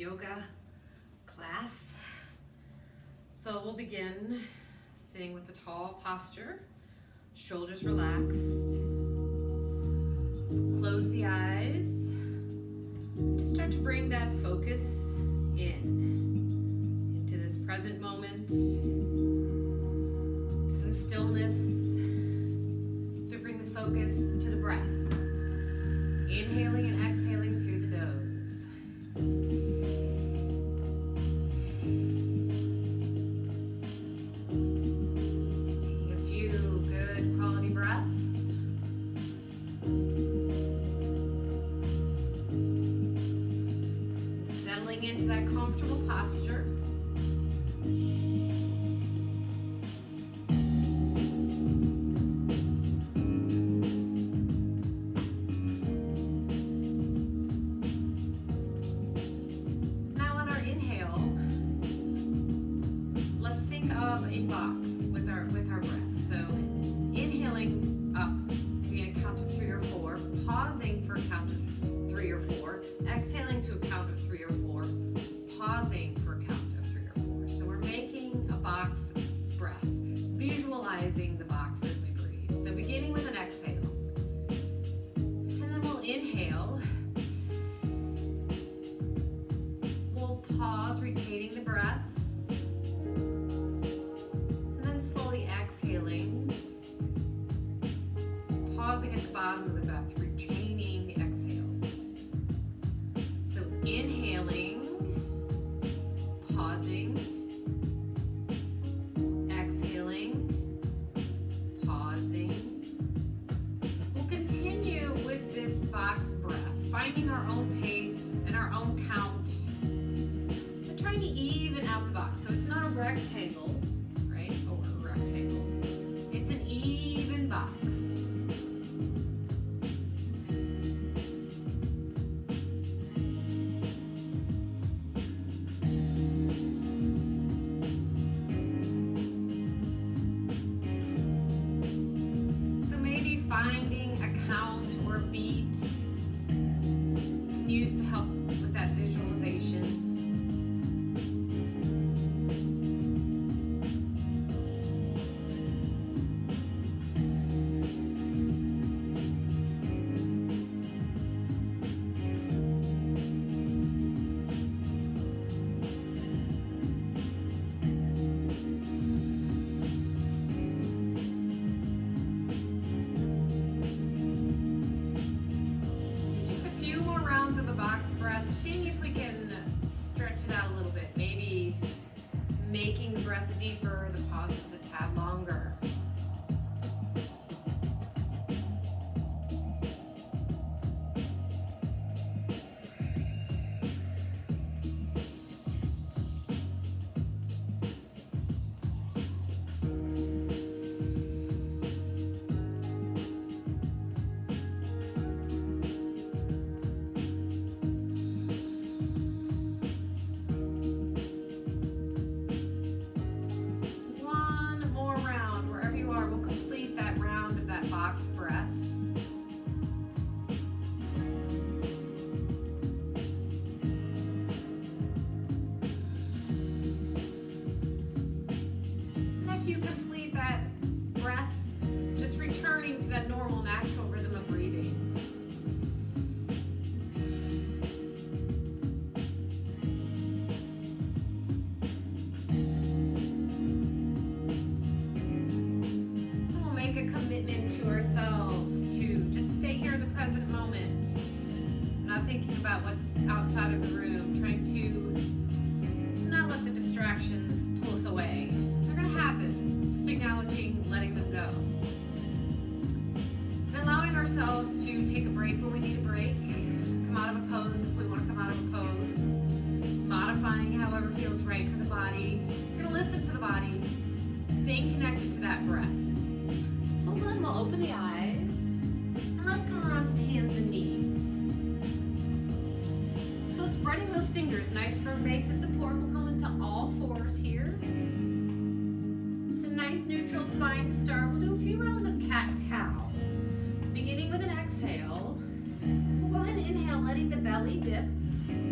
yoga class. So we'll begin sitting with the tall posture, shoulders relaxed. Let's close the eyes. Just start to bring that focus into this present moment. Some stillness. So bring the focus to the breath. Inhaling and exhaling through the nose. Just taking a few good quality breaths. Settling into that comfortable posture. A box with our breath. So inhaling up, you're going to count to 3 or 4, pausing for a count of 3 or 4, exhaling to a count of 3 or 4, pausing for a count of 3 or 4. So we're making a box breath, visualizing the box as we breathe. So beginning with an exhale, and then we'll inhale. We'll pause, retaining the breath. Exhaling, pausing at the bottom of the breath, retaining the exhale. So inhaling, pausing, exhaling, pausing. We'll continue with this box breath, finding our own pace and our own count, but trying to even out the box. So it's not a rectangle. It's an even box. So maybe finding a count or a beat used to help with that visualization. Seeing if we can stretch it out a little bit, maybe making the breath deeper, the pauses a tad longer. Box breath. And after you complete that breath, just returning to that normal, natural rhythm of breathing. A commitment to ourselves to just stay here in the present moment, not thinking about what's outside of the room, trying to not let the distractions pull us away. They're going to happen, just acknowledging, letting them go. And allowing ourselves to take a break when we need a break, come out of a pose if we want to come out of a pose, modifying however feels right for the body. We're going to listen to the body, staying connected to that breath. So then we'll open the eyes, and let's come around to the hands and knees. So spreading those fingers, nice firm base of support. We'll come into all fours here. It's a nice neutral spine to start. We'll do a few rounds of cat-cow. Beginning with an exhale, we'll go ahead and inhale, letting the belly dip.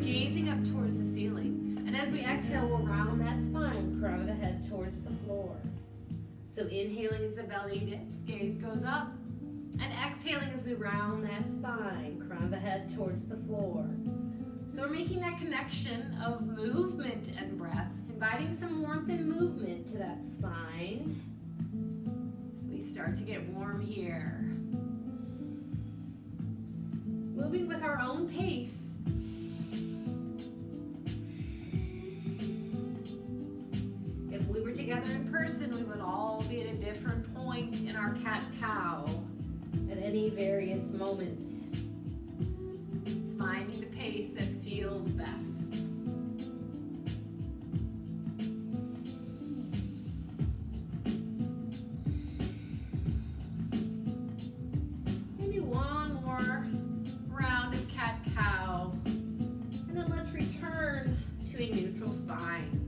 gazing up towards the ceiling. And as we exhale, we'll round that spine, crown of the head towards the floor. So inhaling as the belly dips, gaze goes up. And exhaling as we round that spine, crown of the head towards the floor. So we're making that connection of movement and breath, inviting some warmth and movement to that spine as we start to get warm here. Moving with our own pace. If we were together in person, we would all be at a different point in our cat-cow at any various moment, finding the pace that feels best. Maybe one more round of cat-cow, and then let's return to a neutral spine.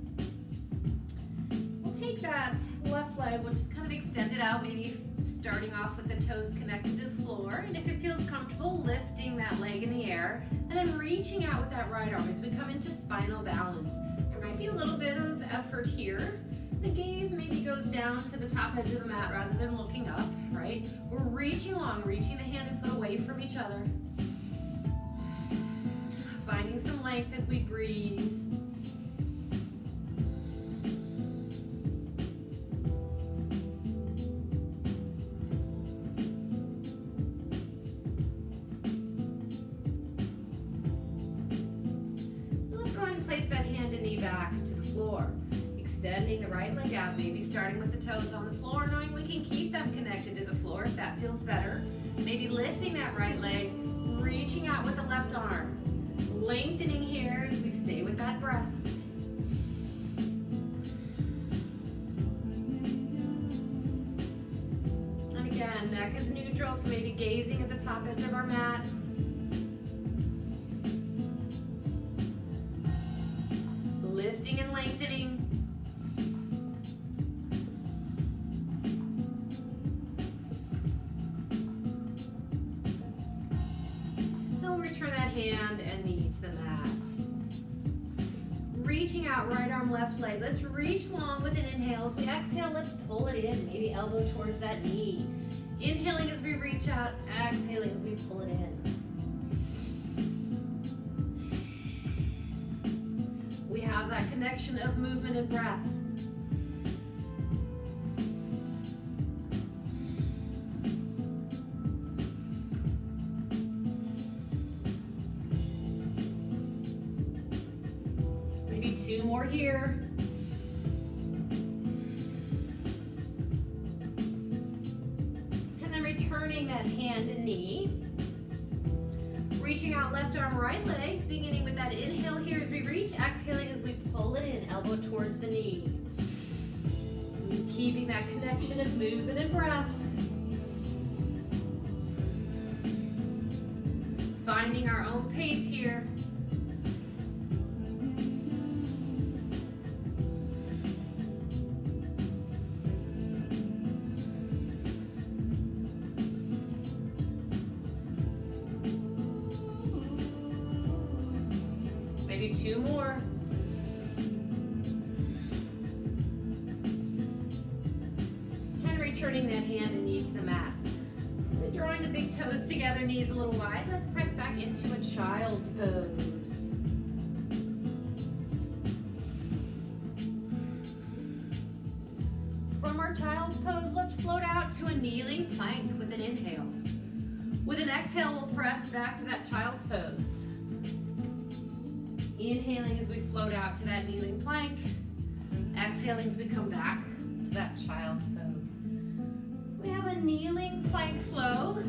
We'll take that left leg, we'll just kind of extend it out, maybe starting off with the toes connected to the floor, and if it feels comfortable, lifting that leg in the air, and then reaching out with that right arm as we come into spinal balance. There might be a little bit of effort here. The gaze maybe goes down to the top edge of the mat rather than looking up, right? We're reaching along, reaching the hand and foot away from each other. Finding some length as we breathe. Place that hand and knee back to the floor. Extending the right leg out, maybe starting with the toes on the floor, knowing we can keep them connected to the floor if that feels better. Maybe lifting that right leg, reaching out with the left arm. Lengthening here as we stay with that breath. And again, neck is neutral, so maybe gazing at the top edge of our mat. Lifting and lengthening. Then we'll return that hand and knee to the mat. Reaching out, right arm, left leg. Let's reach long with an inhale. As we exhale, let's pull it in. Maybe elbow towards that knee. Inhaling as we reach out, exhaling as we pull it in. We have that connection of movement and breath. Maybe two more here. And then returning that hand and knee. Reaching out left arm, right leg, beginning with that inhale here as we reach, exhaling as we pull it in, elbow towards the knee. Keeping that connection of movement and breath. Finding our own pace here. Maybe two more. And returning that hand and knee to the mat. We're drawing the big toes together, knees a little wide. Let's press back into a child's pose. From our child's pose, let's float out to a kneeling plank with an inhale. With an exhale, we'll press back to that child's pose. Inhaling as we float out to that kneeling plank. Exhaling as we come back to that child's pose. We have a kneeling plank flow.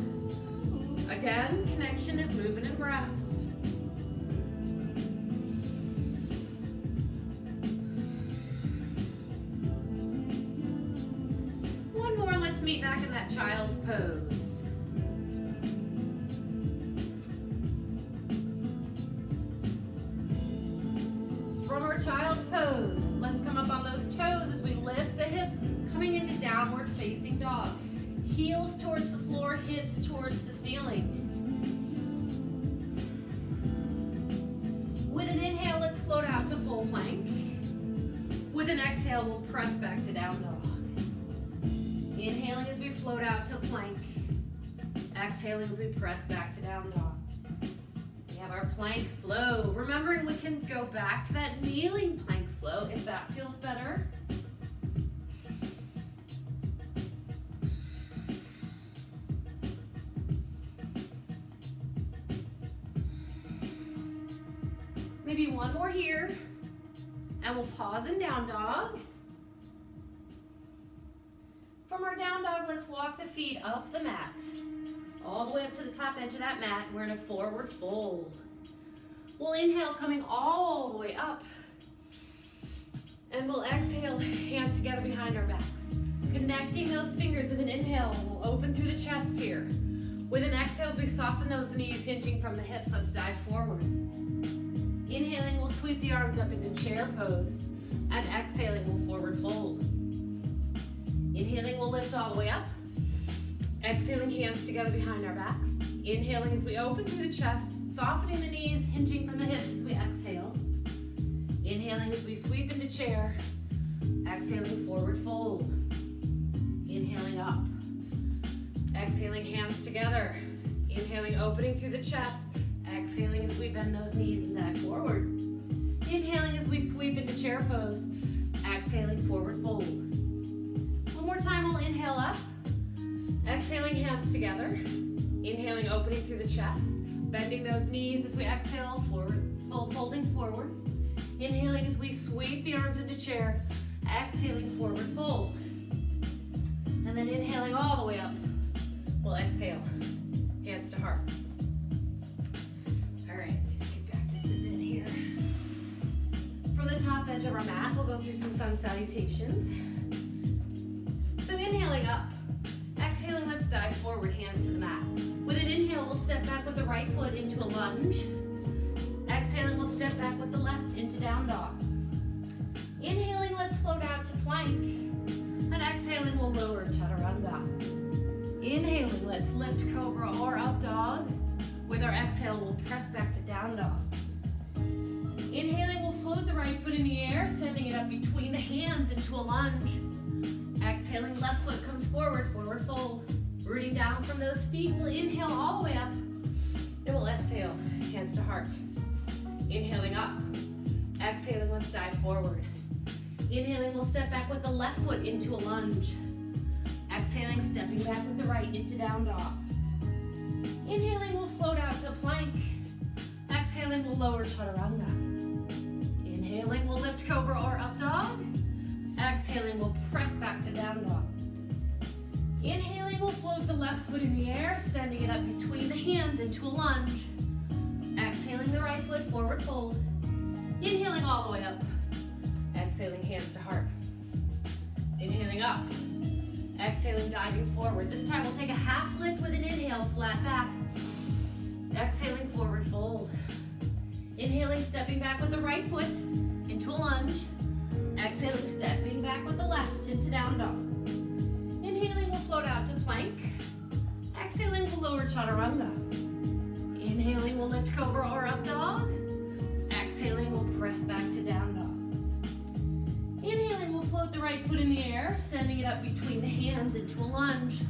Again, connection of movement and breath. One more, let's meet back in that child's pose. From our child's pose, let's come up on those toes as we lift the hips, coming into downward facing dog. Heels towards the floor, hips towards the ceiling. full plank. With an exhale, we'll press back to down dog. Inhaling as we float out to plank. Exhaling as we press back to down dog. We have our plank flow. Remembering we can go back to that kneeling plank flow if that feels better. Maybe one more here, and we'll pause in down dog. From our down dog, let's walk the feet up the mat, all the way up to the top edge of that mat. We're in a forward fold. We'll inhale, coming all the way up, and we'll exhale, hands together behind our backs. Connecting those fingers with an inhale, we'll open through the chest here. With an exhale, as we soften those knees, hinging from the hips, let's dive forward. Inhaling, we'll sweep the arms up into chair pose, and exhaling, we'll forward fold. Inhaling, we'll lift all the way up. Exhaling, hands together behind our backs. Inhaling as we open through the chest, softening the knees, hinging from the hips as we exhale. Inhaling as we sweep into chair. Exhaling, forward fold. Inhaling up. Exhaling, hands together. Inhaling, opening through the chest. Exhaling as we bend those knees and dive forward. Inhaling as we sweep into chair pose. Exhaling, forward fold. One more time, we'll inhale up. Exhaling, hands together. Inhaling, opening through the chest. Bending those knees as we exhale, forward, folding forward. Inhaling as we sweep the arms into chair. Exhaling, forward fold. And then inhaling all the way up. We'll exhale, hands to heart. All right, let's get back just a bit here. From the top edge of our mat, we'll go through some sun salutations. So inhaling up. Exhaling, let's dive forward, hands to the mat. With an inhale, we'll step back with the right foot into a lunge. Exhaling, we'll step back with the left into down dog. Inhaling, let's float out to plank. And exhaling, we'll lower chaturanga. Inhaling, let's lift cobra or up dog. With our exhale, we'll press back to down dog. Inhaling, we'll float the right foot in the air, sending it up between the hands into a lunge. Exhaling, left foot comes forward, forward fold. Rooting down from those feet, we'll inhale all the way up. And we'll exhale, hands to heart. Inhaling up. Exhaling, let's dive forward. Inhaling, we'll step back with the left foot into a lunge. Exhaling, stepping back with the right into down dog. Inhaling, we'll float out to plank. Exhaling, we'll lower chaturanga. Inhaling, we'll lift cobra or up dog. Exhaling, we'll press back to down dog. Inhaling, we'll float the left foot in the air, sending it up between the hands into a lunge. Exhaling the right foot, forward fold. Inhaling all the way up. Exhaling, hands to heart. Inhaling up. Exhaling, diving forward. This time we'll take a half lift with an inhale, flat back. Exhaling, forward fold. Inhaling, stepping back with the right foot into a lunge. Exhaling, stepping back with the left into down dog. Inhaling, we'll float out to plank. Exhaling, we'll lower chaturanga. Inhaling, we'll lift cobra or up dog. Exhaling, we'll press back to down dog. Inhaling, we'll float the right foot in the air, sending it up between the hands into a lunge.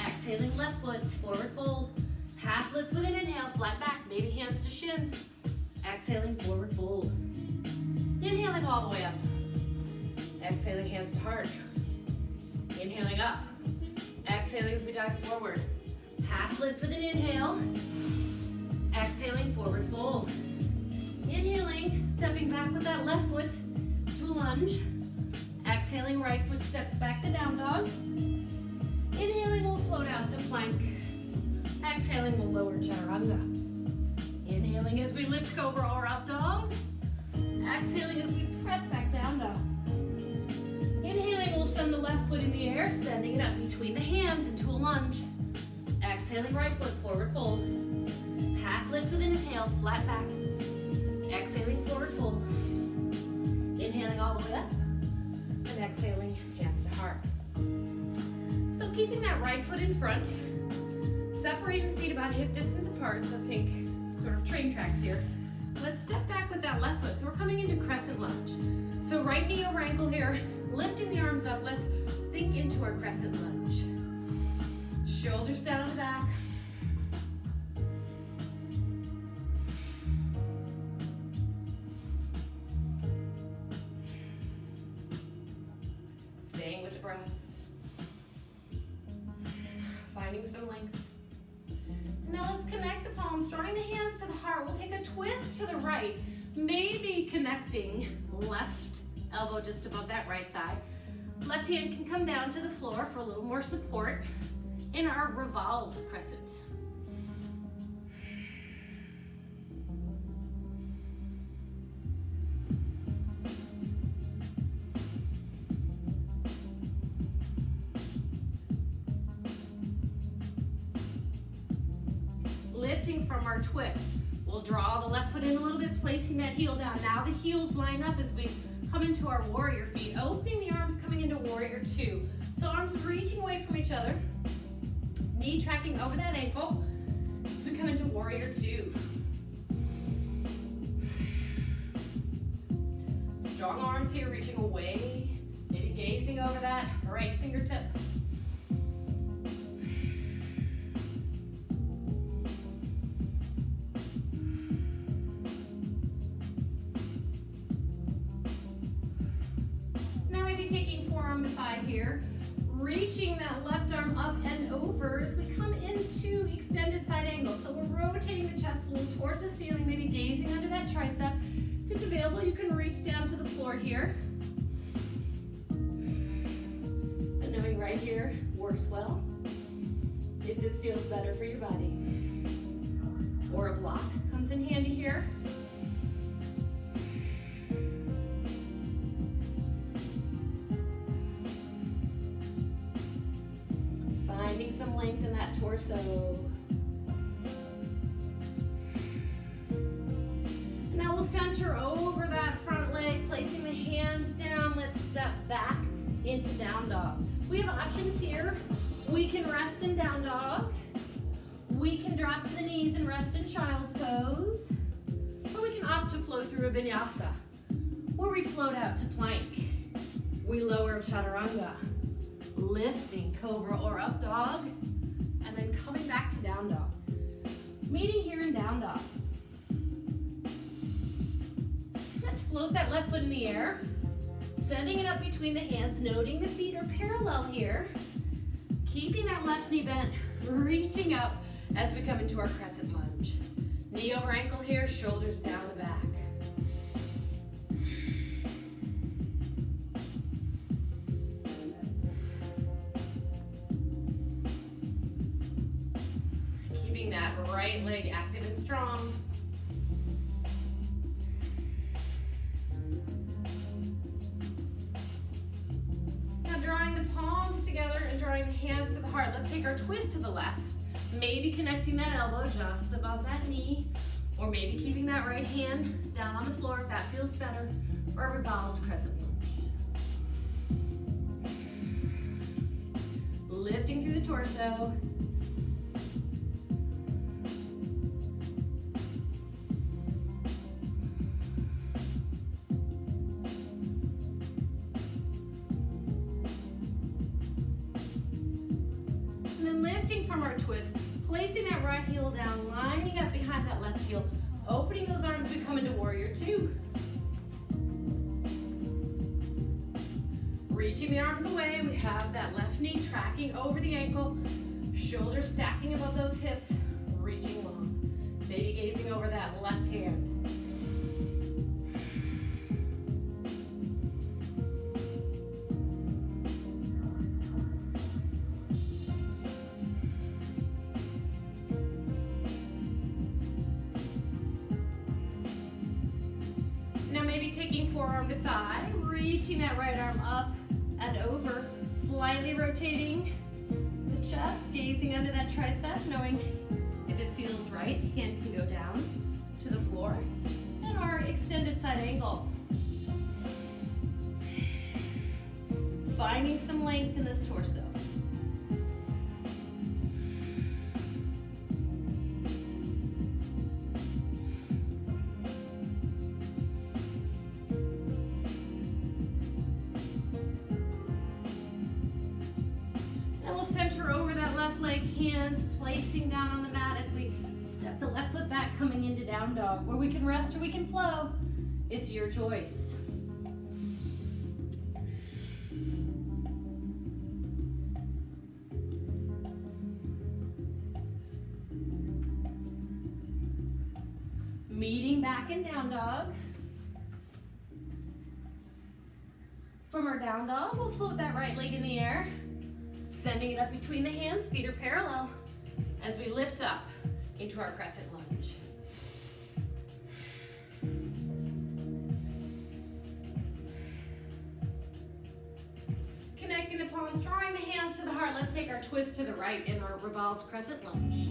Exhaling, left foot, forward fold. Half lift with an inhale, flat back, maybe hands to shins. Exhaling, forward fold. Inhaling all the way up. Exhaling, hands to heart. Inhaling up. Exhaling as we dive forward. Half lift with an inhale. Exhaling, forward fold. Inhaling, stepping back with that left foot to a lunge. Exhaling, right foot steps back to down dog. Inhaling, we'll float out to plank. Exhaling, we'll lower chaturanga. Inhaling as we lift cobra or up dog. Exhaling as we press back down dog. Inhaling, we'll send the left foot in the air, sending it up between the hands into a lunge. Exhaling, right foot, forward fold. Half lift with an inhale, flat back. Exhaling, forward fold. Inhaling all the way up. And exhaling, hands to heart. So keeping that right foot in front. Separating the feet about hip distance apart, so think sort of train tracks here. let's step back with that left foot. So we're coming into crescent lunge. So right knee over ankle here, lifting the arms up. Let's sink into our crescent lunge. Shoulders down on the back. Staying with the breath. Finding some length. Now let's connect the palms, drawing the hands to the heart. We'll take a twist to the right, maybe connecting left elbow just above that right thigh. Left hand can come down to the floor for a little more support in our revolved crescent. Lifting from our twist, we'll draw the left foot in a little bit, placing that heel down. Now the heels line up as we come into our warrior feet, opening the arms, coming into warrior two. So arms reaching away from each other, knee tracking over that ankle as we come into warrior two. Strong arms here, reaching away, maybe gazing over that right fingertip. To thigh here, reaching that left arm up and over as we come into extended side angle. So we're rotating the chest a little towards the ceiling, maybe gazing under that tricep. If it's available, you can reach down to the floor here. But knowing right here works well. If this feels better for your body. Or a block comes in handy here. Finding some length in that torso. Now we'll center over that front leg, placing the hands down. Let's step back into down dog. We have options here. We can rest in down dog. We can drop to the knees and rest in child's pose. Or we can opt to flow through a vinyasa, where we float out to plank. We lower chaturanga. Lifting cobra or up dog, and then coming back to down dog. Meeting here in down dog. Let's float that left foot in the air, sending it up between the hands, noting the feet are parallel here, keeping that left knee bent, reaching up as we come into our crescent lunge. Knee over ankle here, shoulders down the back. That right leg active and strong. Now drawing the palms together and drawing the hands to the heart. Let's take our twist to the left. Maybe connecting that elbow just above that knee, or maybe keeping that right hand down on the floor if that feels better, or a revolved crescent lunge. Lifting through the torso. From our twist, placing that right heel down, lining up behind that left heel, opening those arms, we come into warrior two. Reaching the arms away, we have that left knee tracking over the ankle, shoulders stacking above those hips, reaching long. Maybe gazing over that left hand. Forearm to thigh, reaching that right arm up and over, slightly rotating the chest, gazing under that tricep, knowing if it feels right, hand can go down to the floor, and our extended side angle. Finding some length in this torso. left leg, hands placing down on the mat as we step the left foot back, coming into down dog, where we can rest or we can flow. It's your choice. Meeting back in down dog. From our down dog, we'll float that right leg in the air, sending it up between the hands, feet are parallel, as we lift up into our crescent lunge. Connecting the palms, drawing the hands to the heart. Let's take our twist to the right in our revolved crescent lunge.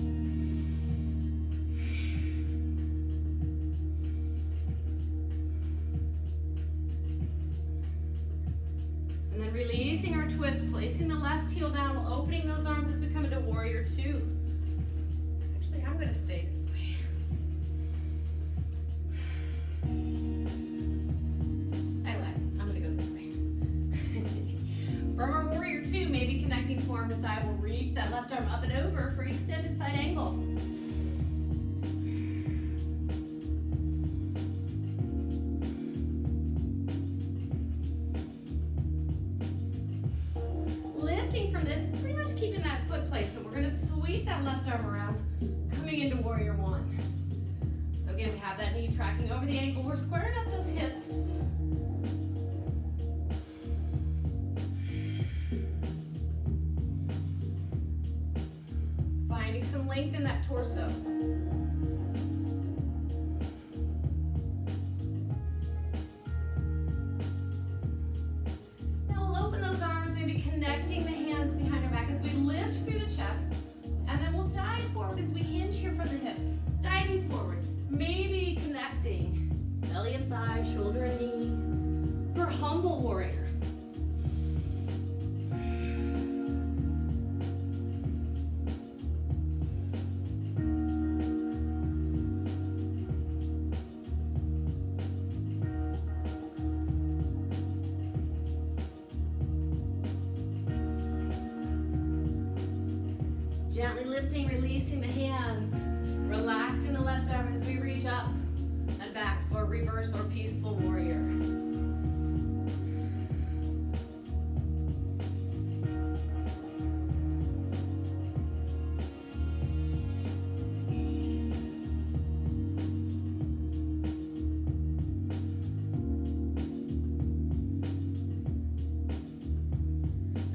And then releasing our twist, placing the left heel down, opening those arms as we come into warrior two. Actually, I'm gonna stay this way. I lied, I'm gonna go this way. From our warrior two, maybe connecting forearm to thigh, we'll reach that left arm up and over for extended side angle. From this, pretty much keeping that foot placement. We're going to sweep that left arm around, coming into warrior one. So again, we have that knee tracking over the ankle. We're squaring up those hips. Finding some length in that torso. Connecting the hands behind our back as we lift through the chest, and then we'll dive forward as we hinge here from the hip, diving forward, maybe connecting belly and thigh, shoulder and knee for humble warrior. Gently lifting, releasing the hands, relaxing the left arm as we reach up and back for reverse or peaceful warrior.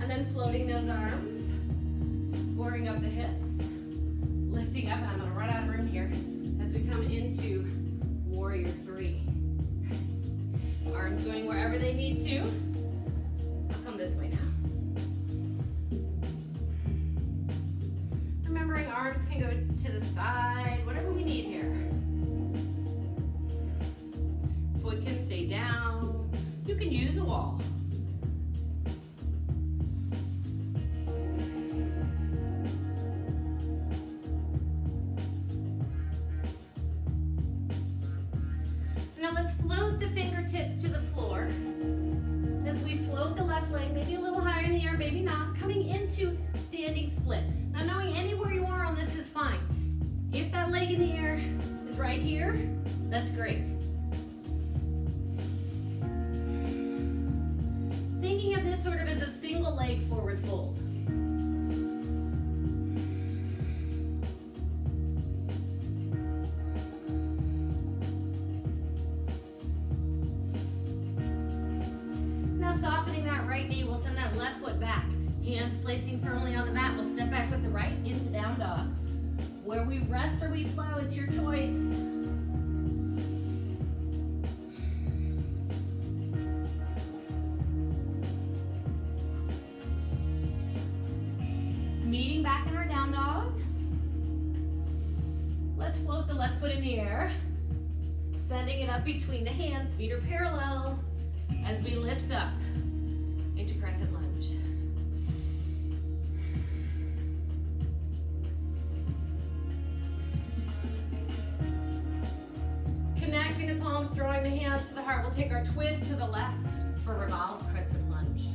And then floating those arms. Squaring up the hips, lifting up, and I'm going to run out of room here as we come into warrior three. Arms going wherever they need to. I'll come this way now. Remembering arms can go to the side, whatever we need here. Foot can stay down. You can use a wall. Let's float the fingertips to the floor as we float the left leg, maybe a little higher in the air, maybe not, coming into standing split. Now knowing anywhere you are on this is fine. If that leg in the air is right here, that's great. Thinking of this sort of as a single leg forward fold. Softening that right knee, we'll send that left foot back. Hands placing firmly on the mat. We'll step back with the right into down dog. Where we rest or we flow, it's your choice. Meeting back in our down dog. Let's float the left foot in the air. Sending it up between the hands, feet are parallel. As we lift up into crescent lunge. Connecting the palms, drawing the hands to the heart. We'll take our twist to the left for revolved crescent lunge.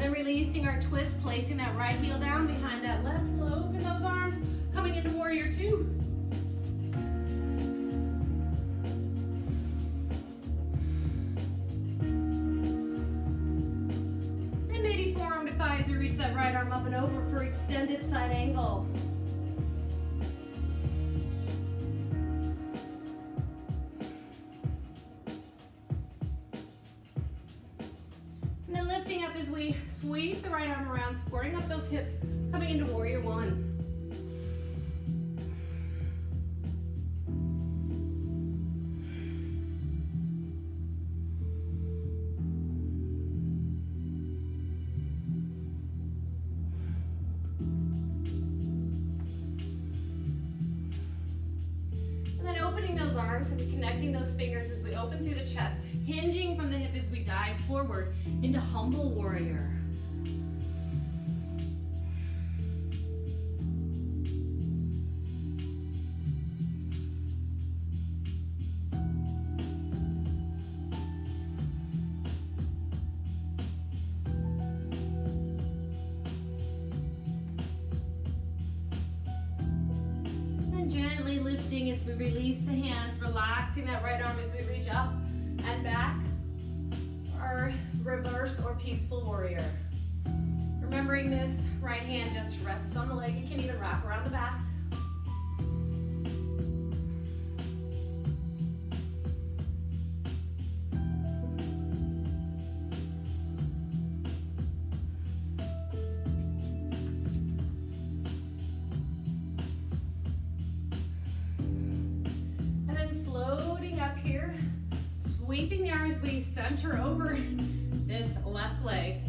then releasing our twist, placing that right heel down behind that left. We'll open those arms, coming into warrior two. And maybe forearm to thigh as we reach that right arm up and over for extended side angle. Lifting up as we sweep the right arm around, squaring up those hips, coming into warrior one. And then opening those arms and connecting those fingers as we open through the chest, hinging from the hip as we dive forward into humble warrior. And gently lifting as we release the hands, relaxing that right arm as we reach up and back. Our reverse or peaceful warrior. Remembering this right hand just rests on the leg. You can either wrap around the back. And then floating up here, sweeping the arms, we center over this left leg,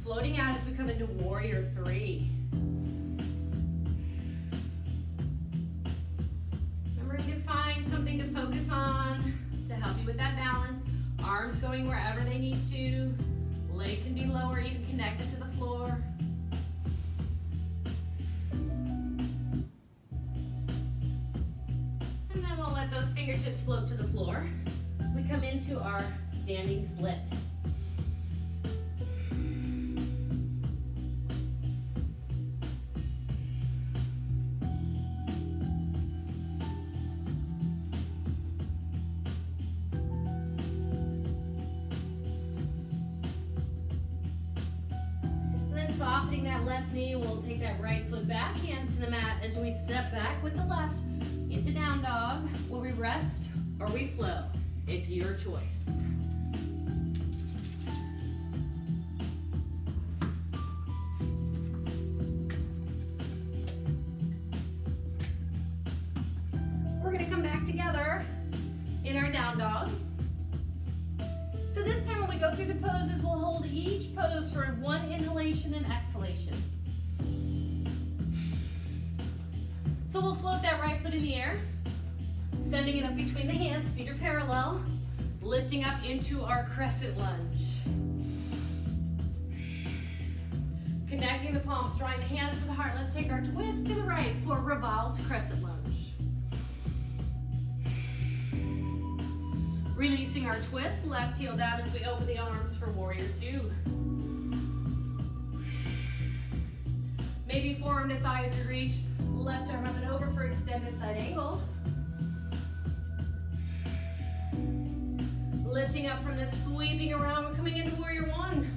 floating out as we come into warrior three. Remember to find something to focus on to help you with that balance. Arms going wherever they need to. Leg can be lower, even connected to the floor. And then we'll let those fingertips float to the floor. We come into our standing split. And then softening that left knee, we'll take that right foot back, hands to the mat as we step back with the left into down dog. Will we rest or we flow? It's your choice. We're going to come back together in our down dog. So this time when we go through the poses, we'll hold each pose for one inhalation and exhalation. So we'll float that right foot in the air, sending it up between the hands, feet are parallel, lifting up into our crescent lunge. Connecting the palms, drawing the hands to the heart. Let's take our twist to the right for revolved crescent lunge. Releasing our twist, left heel down as we open the arms for warrior two. Maybe forearm to thigh as we reach, left arm up and over for extended side angle. Lifting up from this, sweeping around, we're coming into warrior one.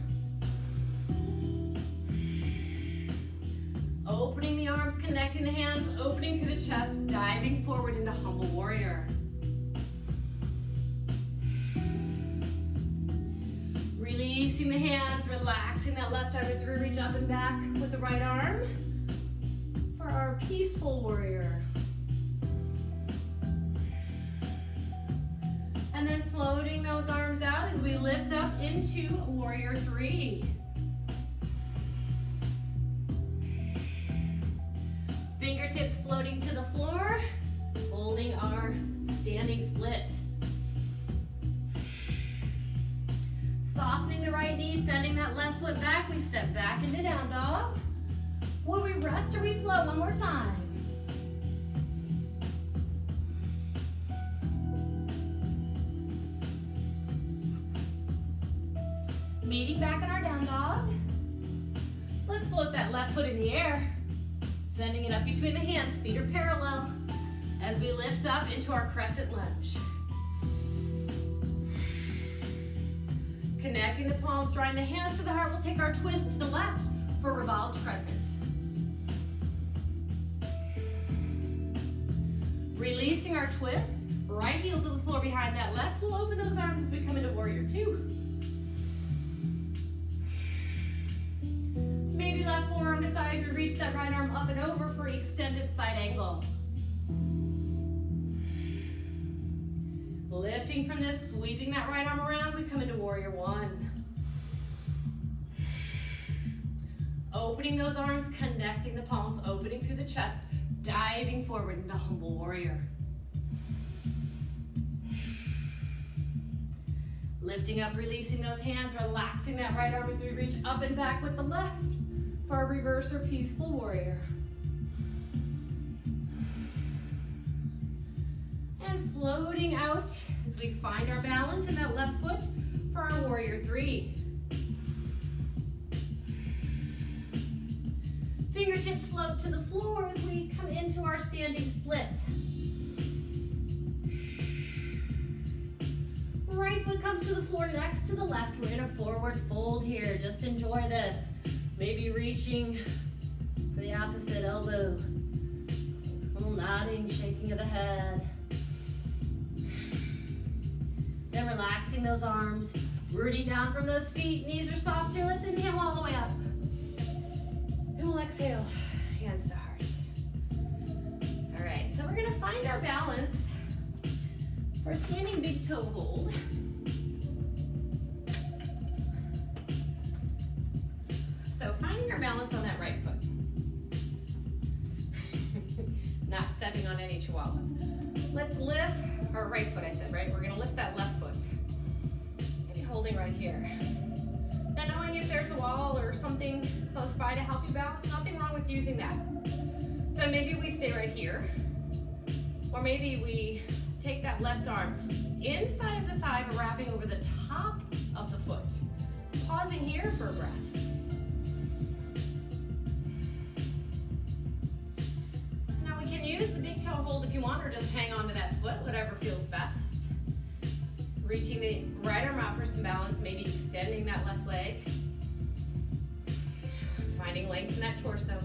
Opening the arms, connecting the hands, opening through the chest, diving forward into humble warrior. Releasing the hands, relaxing that left arm as we reach up and back with the right arm for our peaceful warrior. And then floating those arms out as we lift up into warrior three. Fingertips floating to the floor, holding our standing split. Softening the right knee, sending that left foot back, we step back into down dog. Will we rest or we flow? One more time. Meeting back in our down dog. float that left foot in the air, sending it up between the hands, feet are parallel, as we lift up into our crescent lunge. Connecting the palms, drawing the hands to the heart, we'll take our twist to the left for revolved crescent. Releasing our twist, right heel to the floor behind that left, we'll open those arms as we come into warrior two. Maybe left forearm to thigh as we reach that right arm up and over for extended side angle. Lifting from this, sweeping that right arm around, we come into warrior one. Opening those arms, connecting the palms, opening through the chest, diving forward into humble warrior. Lifting up, releasing those hands, relaxing that right arm as we reach up and back with the left for our reverse or peaceful warrior. And floating out as we find our balance in that left foot for our warrior three. Fingertips float to the floor as we come into our standing split. Right foot comes to the floor next to the left. We're in a forward fold here. Just enjoy this. Maybe reaching for the opposite elbow. A little nodding, shaking of the head. Then relaxing those arms, rooting down from those feet. Knees are soft here. Let's inhale all the way up. And we'll exhale, hands to heart. All right, so we're gonna find our balance for a standing big toe hold. So finding our balance on that right foot. Not stepping on any chihuahuas. Let's lift, or right foot I said, right? We're gonna lift that left foot. Maybe holding right here. Now knowing if there's a wall or something close by to help you balance, nothing wrong with using that. So maybe we stay right here. Or maybe we take that left arm inside of the thigh, but wrapping over the top of the foot. Pausing here for a breath. Now we can use the big toe hold if you want, or just hang on to that foot, whatever feels best. Reaching the right arm out for some balance, maybe extending that left leg. Finding length in that torso.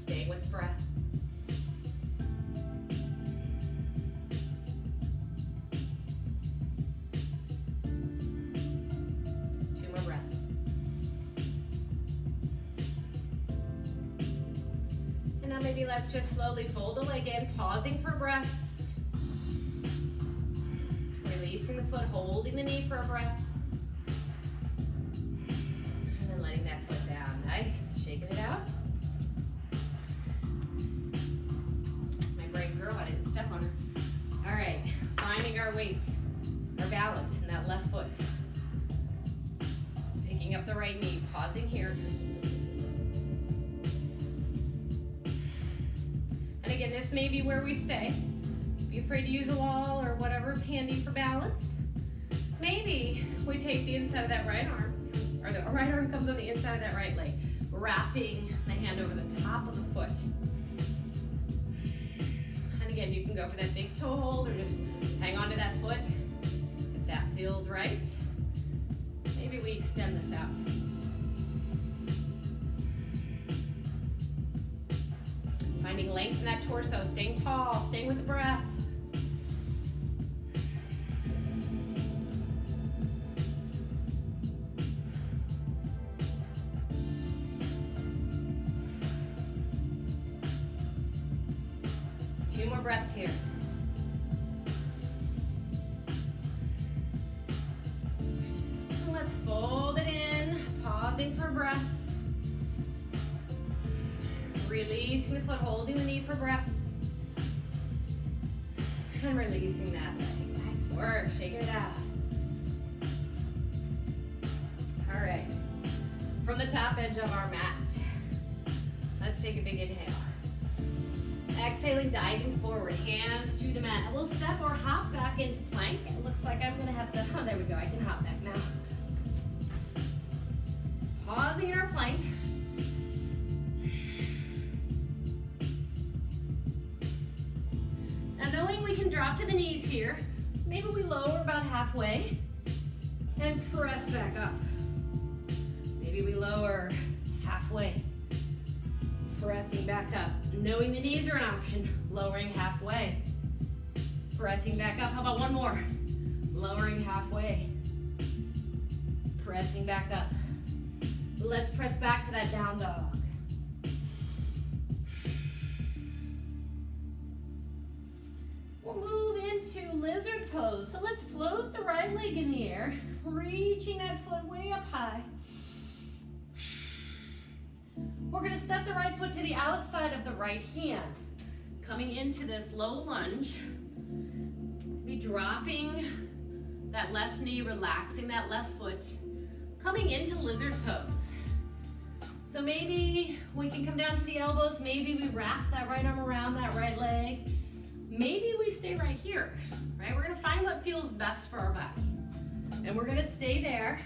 Staying with the breath. Two more breaths. And now maybe let's just slowly fold the leg in, pausing for breath. Releasing the foot, holding the knee for a breath. And then letting that foot down. Nice, shaking it out. My brave girl, I didn't step on her. All right, finding our weight, our balance in that left foot. Picking up the right knee, pausing here. And again, this may be where we stay. Be afraid to use a wall or whatever's handy for balance. Maybe we take the inside of that right arm, or the right arm comes on the inside of that right leg, wrapping the hand over the top of the foot. And again, you can go for that big toe hold or just hang on to that foot if that feels right. Maybe we extend this out. Finding length in that torso, staying tall, staying with the breath. Two more breaths here. And let's fold it in, pausing for breath. Releasing the foot, holding the knee for breath. And releasing that leg. Nice work, shaking it out. All right, from the top edge of our mat, let's take a big inhale. Exhaling, diving forward, hands to the mat. And we'll step or hop back into plank. It looks like I'm gonna have to, oh, there we go, I can hop back now. Pausing in our plank. Now knowing we can drop to the knees here, maybe we lower about halfway and press back up. Maybe we lower halfway, pressing back up. Knowing the knees are an option, lowering halfway, pressing back up. How about one more? Lowering halfway, pressing back up. Let's press back to that down dog. We'll move into lizard pose. So let's float the right leg in the air, reaching that foot way up high. We're gonna step the right foot to the outside of the right hand. Coming into this low lunge, be dropping that left knee, relaxing that left foot, coming into lizard pose. So maybe we can come down to the elbows, maybe we wrap that right arm around that right leg, maybe we stay right here, right? We're gonna find what feels best for our body. And we're gonna stay there.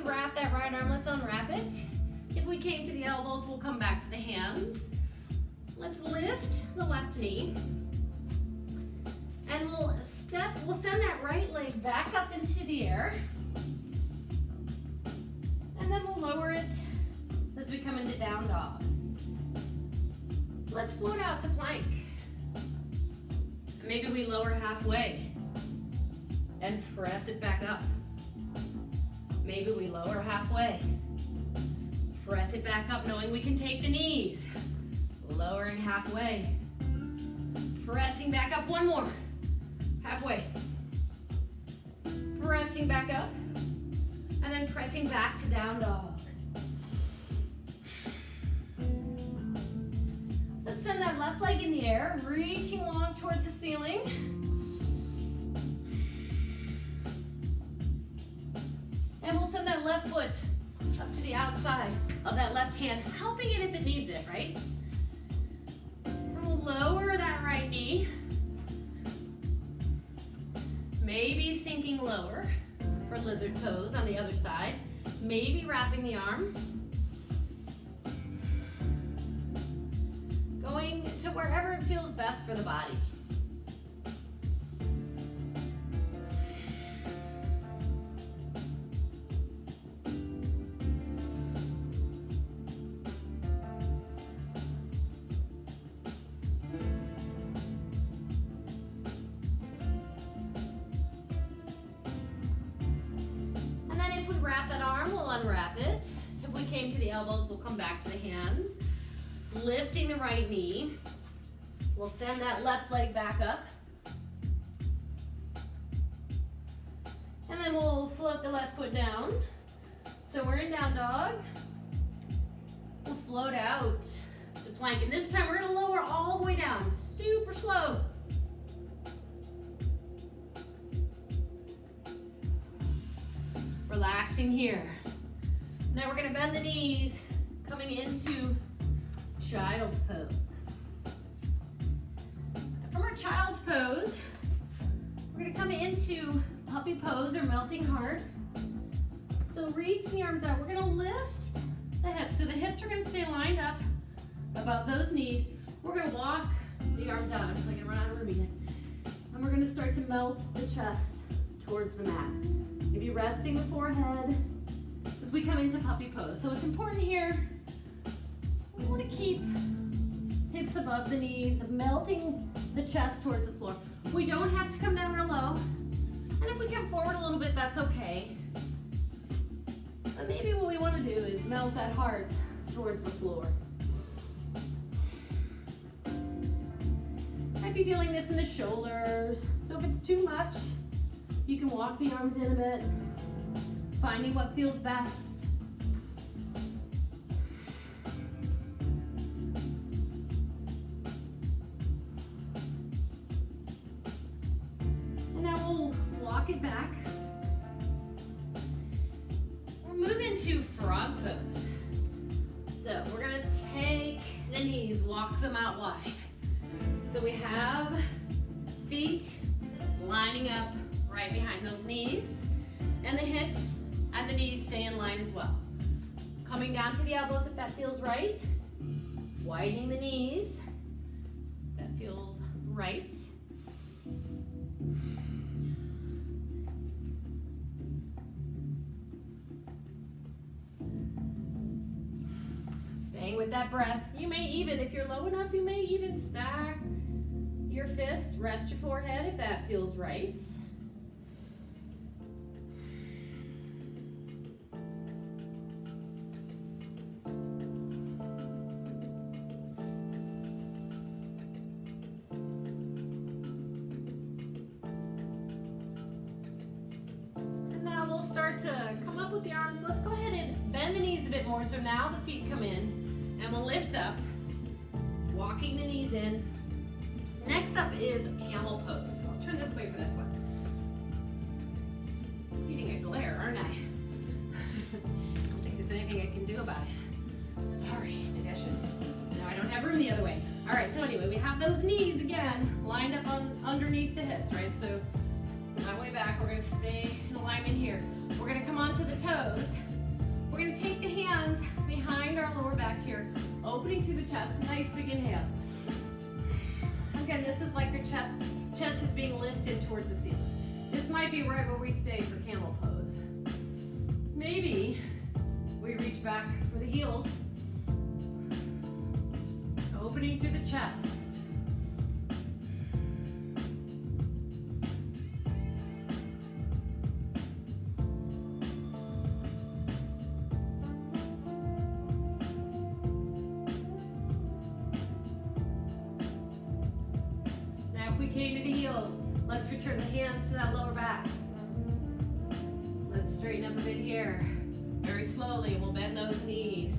Wrap that right arm, let's unwrap it. If we came to the elbows, we'll come back to the hands. Let's lift the left knee. And we'll send that right leg back up into the air. And then we'll lower it as we come into down dog. Let's float out to plank. And maybe we lower halfway and press it back up. Maybe we lower halfway, press it back up, knowing we can take the knees, lowering halfway, pressing back up, one more, halfway, pressing back up, and then pressing back to down dog. Let's send that left leg in the air, reaching long towards the ceiling. And we'll send that left foot up to the outside of that left hand, helping it if it needs it, right? And we'll lower that right knee. Maybe sinking lower for lizard pose on the other side. Maybe wrapping the arm. Going to wherever it feels best for the body. Wrap that arm, we'll unwrap it. If we came to the elbows, we'll come back to the hands. Lifting the right knee. We'll send that left leg back up. And then we'll float the left foot down. So we're in down dog. We'll float out to plank. And this time we're gonna lower all the way down. Super slow. Relaxing here. Now we're gonna bend the knees, coming into child's pose. From our child's pose, we're gonna come into puppy pose or melting heart. So reach the arms out. We're gonna lift the hips. So the hips are gonna stay lined up above those knees. We're gonna walk the arms out. I'm just gonna run out of room again. And we're gonna start to melt the chest towards the mat. Maybe resting the forehead as we come into puppy pose. So it's important here, we want to keep hips above the knees, melting the chest towards the floor. We don't have to come down real low. And if we come forward a little bit, that's okay. But maybe what we want to do is melt that heart towards the floor. Might be feeling this in the shoulders. So if it's too much, you can walk the arms in a bit, finding what feels best. into frog pose. So we're gonna take the knees, walk them out wide. So we have feet lining up right behind those knees, and the hips and the knees stay in line as well. Coming down to the elbows if that feels right. Widening the knees, if that feels right. Staying with that breath. You may even, if you're low enough, you may even stack your fists, rest your forehead if that feels right. And now we'll start to come up with the arms. Let's go ahead and bend the knees a bit more. So now the feet come in and we'll lift up, walking the knees in. Next up is camel pose. So I'll turn this way for this one. I'm getting a glare, aren't I? I don't think there's anything I can do about it. Sorry, maybe I should. No, I don't have room the other way. All right, so anyway, we have those knees again lined up underneath the hips, right? So that way back, we're gonna stay in alignment here. We're gonna come onto the toes. We're gonna take the hands behind our lower back here, opening through the chest, nice big inhale. Again, this is like your chest is being lifted towards the ceiling. This might be right where we stay for camel pose. Maybe we reach back for the heels, opening through the chest. Came to the heels. Let's return the hands to that lower back. Let's straighten up a bit here. Very slowly, we'll bend those knees.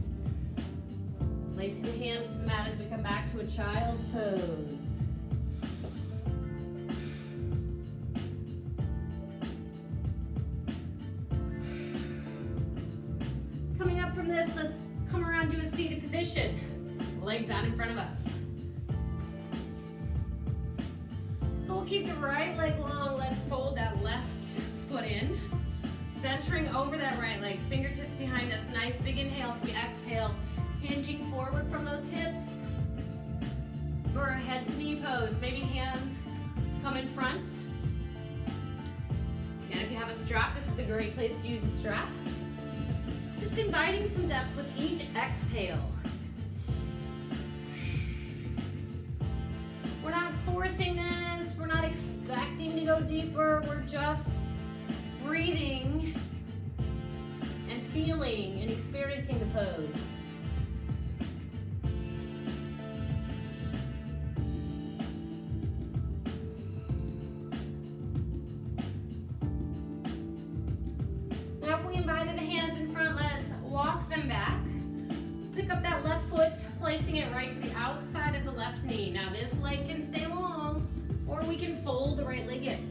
Placing the hands to the mat as we come back to a child's pose. Coming up from this, let's come around to a seated position. Legs out in front of us. So we'll keep the right leg long. Let's fold that left foot in. Centering over that right leg. Fingertips behind us. Nice big inhale as we exhale. Hinging forward from those hips. For a head to knee pose. Maybe hands come in front. And if you have a strap, this is a great place to use a strap. Just inviting some depth with each exhale. We're not forcing this, we're not expecting to go deeper, we're just breathing and feeling and experiencing the pose. Now if we invited the hands in front, let's walk them back. Pick up that left foot, placing it right to the outside of the left knee. Now this leg can stay long, or we can fold the right leg in.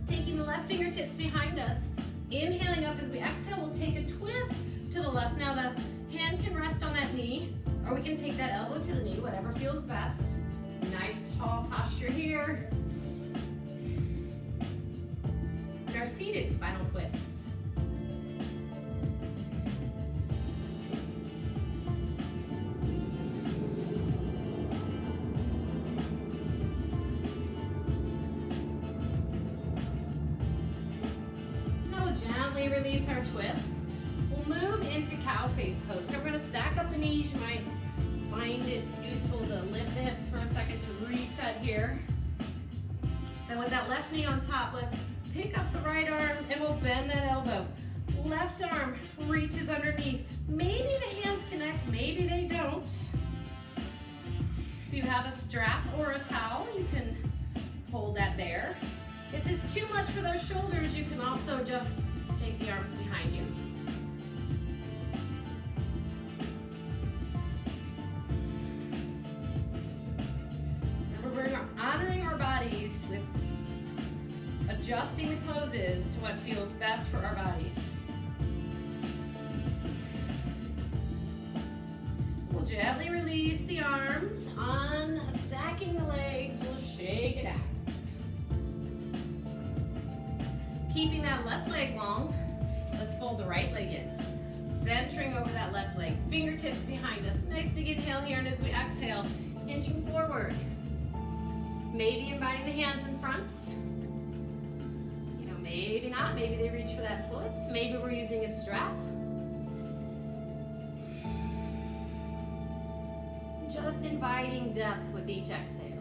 Taking the left fingertips behind us, inhaling up as we exhale, we'll take a twist to the left. Now the hand can rest on that knee, or we can take that elbow to the knee, whatever feels best. Nice tall posture here. And our seated spinal twist. Release our twist. We'll move into cow face pose. So we're going to stack up the knees. You might find it useful to lift the hips for a second to reset here. So with that left knee on top, let's pick up the right arm and we'll bend that elbow. Left arm reaches underneath. Maybe the hands connect, maybe they don't. If you have a strap or a towel, you can hold that there. If it's too much for those shoulders, you can also just take the arms behind you. Remember, we're honoring our bodies with adjusting the poses to what feels best for our bodies. release the arms, unstacking the legs, we'll shake it out. Keeping that left leg long, let's fold the right leg in. Centering over that left leg, fingertips behind us. Nice big inhale here, and as we exhale, hinging forward. Maybe inviting the hands in front. You know, maybe not, maybe they reach for that foot. Maybe we're using a strap. Just inviting depth with each exhale.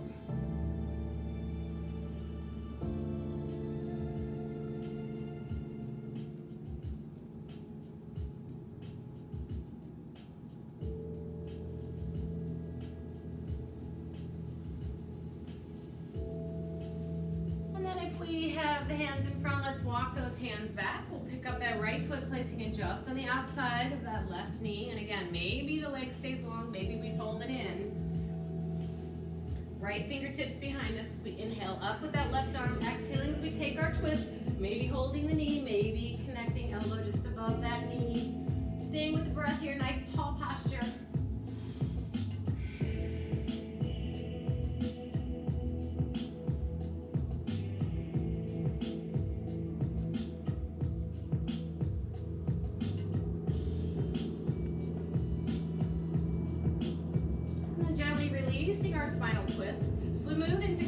And then if we have the hands in front, let's walk those hands back. We'll pick up that right foot, placing it just on the outside of that left knee. And again, maybe the leg stays long, maybe we fold it in. Right fingertips behind us as we inhale up with that left arm, exhaling as we take our twist, maybe holding the knee, maybe connecting elbow just above that knee. Staying with the breath here, nice tall posture.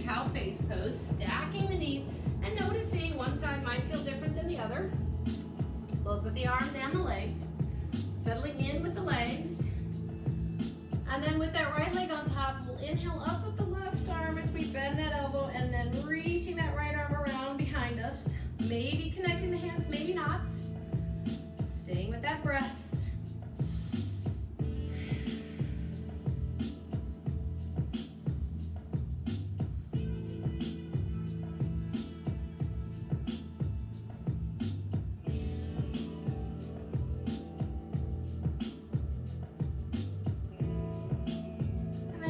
Cow face pose, stacking the knees and noticing one side might feel different than the other, both with the arms and the legs, settling in with the legs, and then with that right leg on top, we'll inhale up with the left arm as we bend that elbow and then reaching that right arm around behind us, maybe connecting the hands, maybe not, staying with that breath.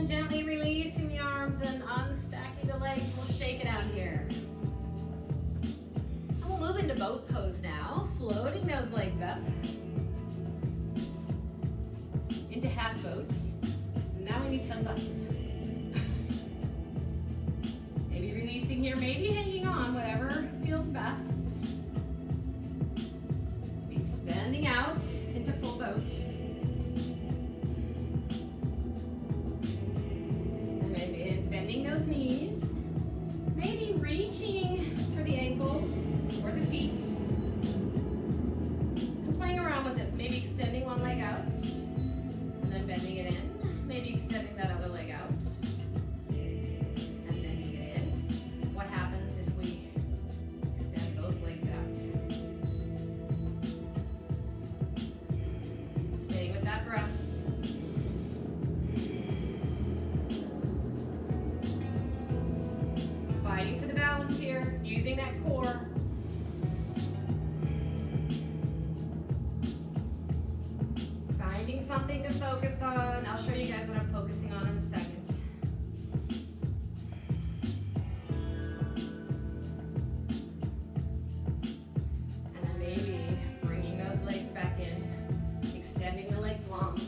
Gently releasing the arms and unstacking the legs. We'll shake it out here. And we'll move into boat pose now, floating those legs up into half boat. Now we need sunglasses. Maybe releasing here, maybe hanging on, whatever feels best. Extending out into full boat. Those knees, maybe reaching for the ankle or the feet, and playing around with this, maybe extending one leg out, and then bending it in, maybe extending that other leg out, and bending it in. What happens if we extend both legs out? Staying with that breath. Fighting for the balance here, using that core. Finding something to focus on. I'll show you guys what I'm focusing on in a second. And then maybe bringing those legs back in, extending the legs long.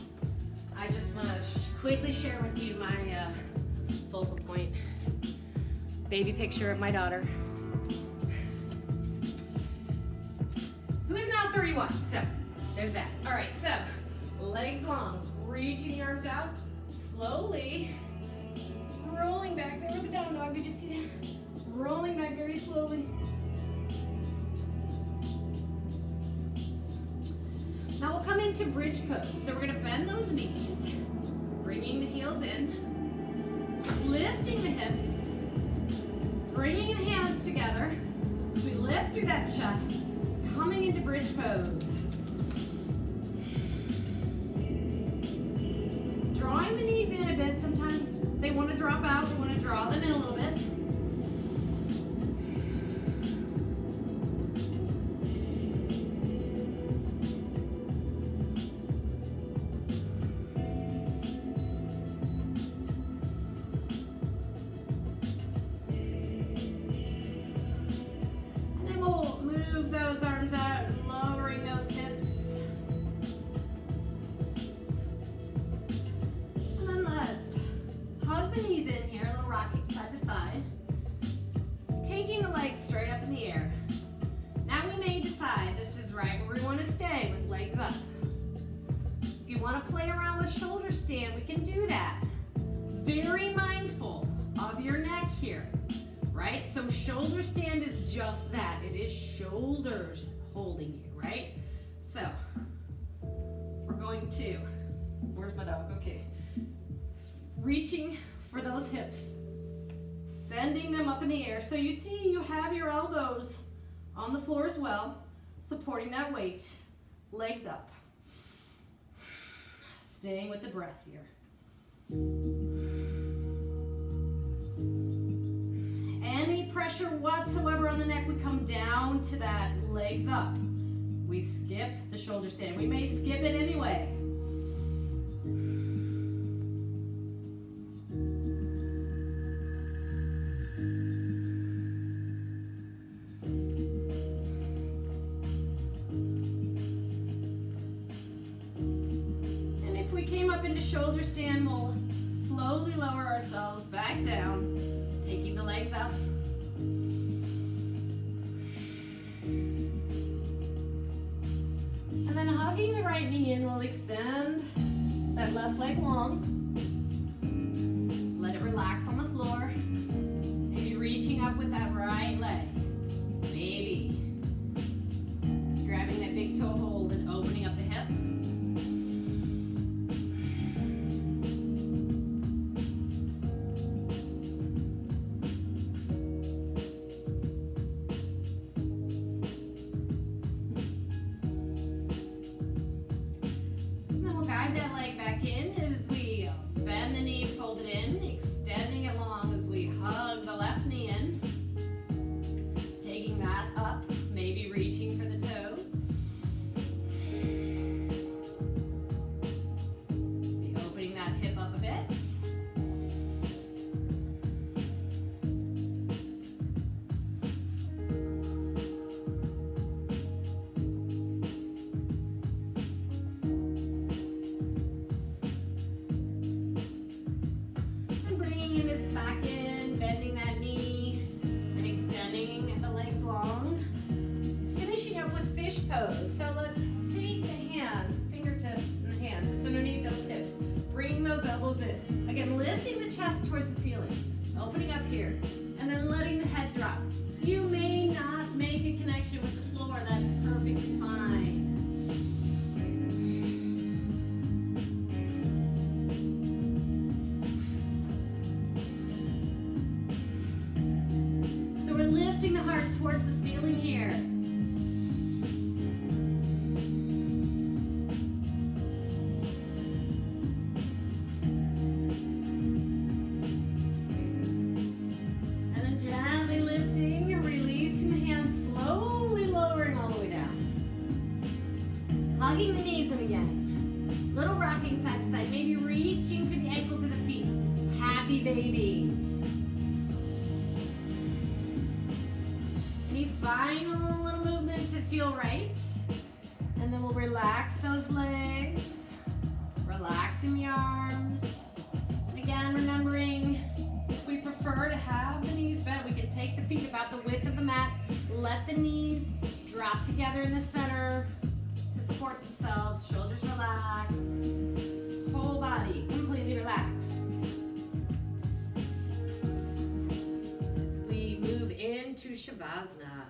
I just want to quickly share with you my focal point. Baby picture of my daughter, who is now 31. So there's that. All right, so legs long, reaching the arms out, slowly rolling back. There was a down dog. Did you see that? Rolling back very slowly. Now we'll come into bridge pose. So we're going to bend those knees, bringing the heels in, lifting the hips. Bringing the hands together, we lift through that chest, coming into bridge pose. Drawing the knees in a bit, sometimes they want to drop out, we want to draw them in a little bit. legs up. If you want to play around with shoulder stand, we can do that. Very mindful of your neck here, right? So shoulder stand is just that. It is shoulders holding you, right? So we're going to, where's my dog? Okay. Reaching for those hips, sending them up in the air. So you see you have your elbows on the floor as well, supporting that weight, legs up. Staying with the breath here. Any pressure whatsoever on the neck, we come down to that legs up. We skip the shoulder stand. We may skip it anyway. Shoulder stand, we'll slowly lower ourselves back down, taking the legs up. And then hugging the right knee in, we'll extend that left leg long. Let it relax on the floor. Maybe reaching up with that right leg. Maybe grabbing that big toe hold and opening up the hip. Pose. So let's take the hands, fingertips and the hands just underneath those hips. Bring those elbows in. Again, lifting the chest towards the ceiling. Opening up here. And then letting the head drop. You may not make a connection with the floor. That's perfectly fine. So we're lifting the heart towards the ceiling here. Hugging the knees in again. Little rocking side to side. Maybe reaching for the ankles of the feet. Happy baby. Any final little movements that feel right. And then we'll relax those legs. Relaxing the arms. And again, remembering if we prefer to have the knees bent, we can take the feet about the width of the mat. Let the knees drop together in the center. Support themselves, shoulders relaxed, whole body completely relaxed. As we move into Shavasana.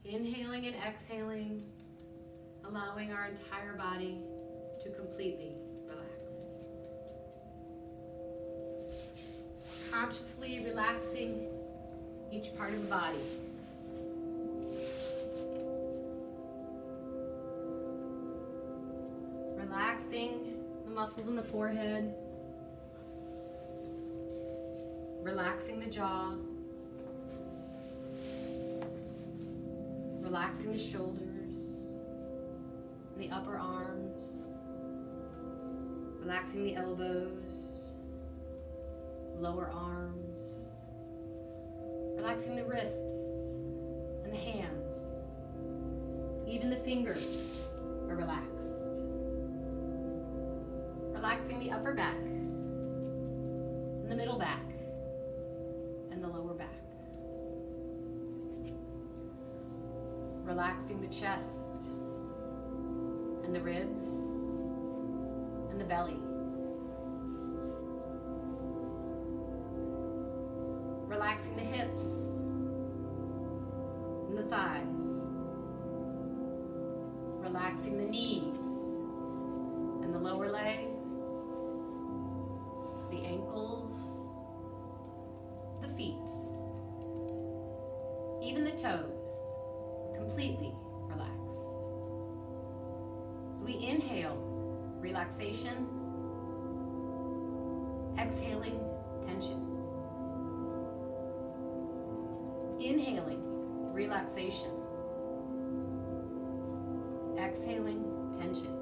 Inhaling and exhaling, allowing our entire body to completely relax. Consciously relaxing each part of the body. Relaxing the muscles in the forehead. Relaxing the jaw. Relaxing the shoulders and the upper arms. Relaxing the elbows, lower arms. Relaxing the wrists and the hands. Even the fingers are relaxed. Relaxing the upper back, and the middle back, and the lower back. Relaxing the chest and the ribs and the belly. Relaxing the hips and the thighs. Relaxing the knees and the lower legs, the ankles, the feet, even the toes, completely relaxed. So we inhale relaxation, exhaling tension. Inhaling relaxation, exhaling tension.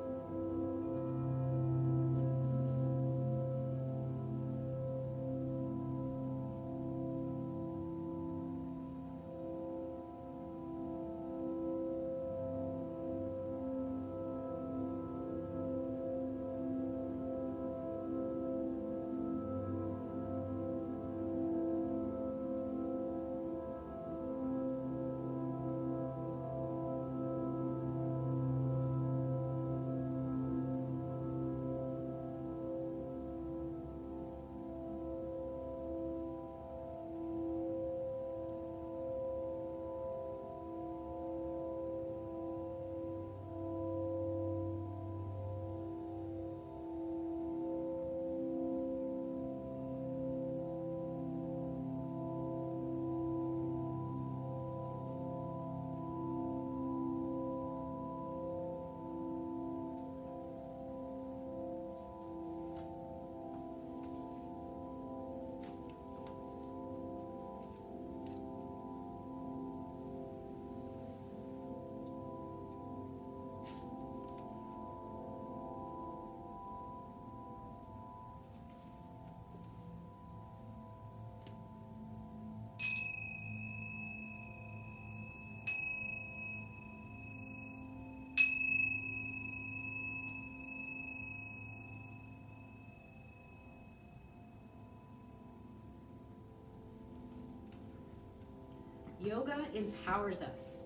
Yoga empowers us.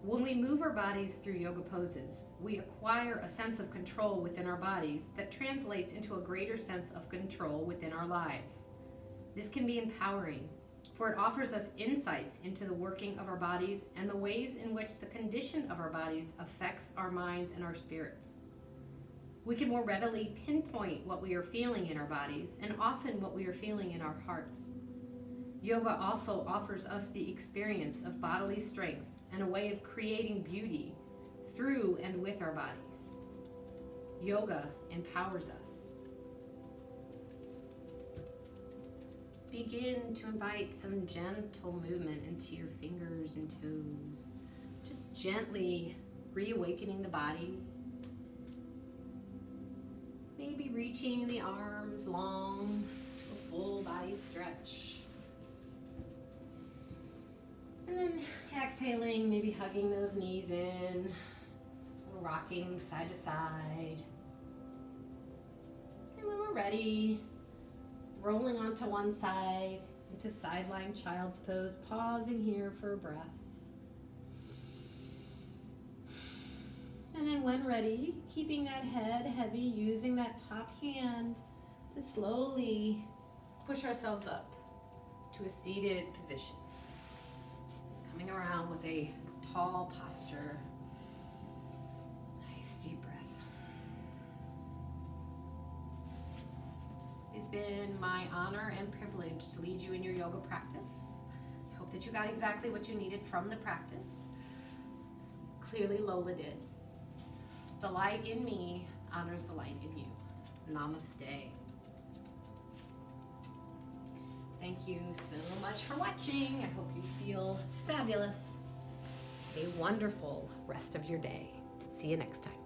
When we move our bodies through yoga poses, we acquire a sense of control within our bodies that translates into a greater sense of control within our lives. This can be empowering, for it offers us insights into the working of our bodies and the ways in which the condition of our bodies affects our minds and our spirits. We can more readily pinpoint what we are feeling in our bodies and often what we are feeling in our hearts. Yoga also offers us the experience of bodily strength and a way of creating beauty through and with our bodies. Yoga empowers us. Begin to invite some gentle movement into your fingers and toes. Just gently reawakening the body. Maybe reaching the arms long to a full body stretch. And then exhaling, maybe hugging those knees in, rocking side to side. And when we're ready, rolling onto one side into side lying child's pose, pausing here for a breath. And then when ready, keeping that head heavy, using that top hand to slowly push ourselves up to a seated position. Coming around with a tall posture. Nice deep breath. It's been my honor and privilege to lead you in your yoga practice. I hope that you got exactly what you needed from the practice. Clearly Lola did. The light in me honors the light in you. Namaste. Thank you so much for watching. I hope you feel fabulous. A wonderful rest of your day. See you next time.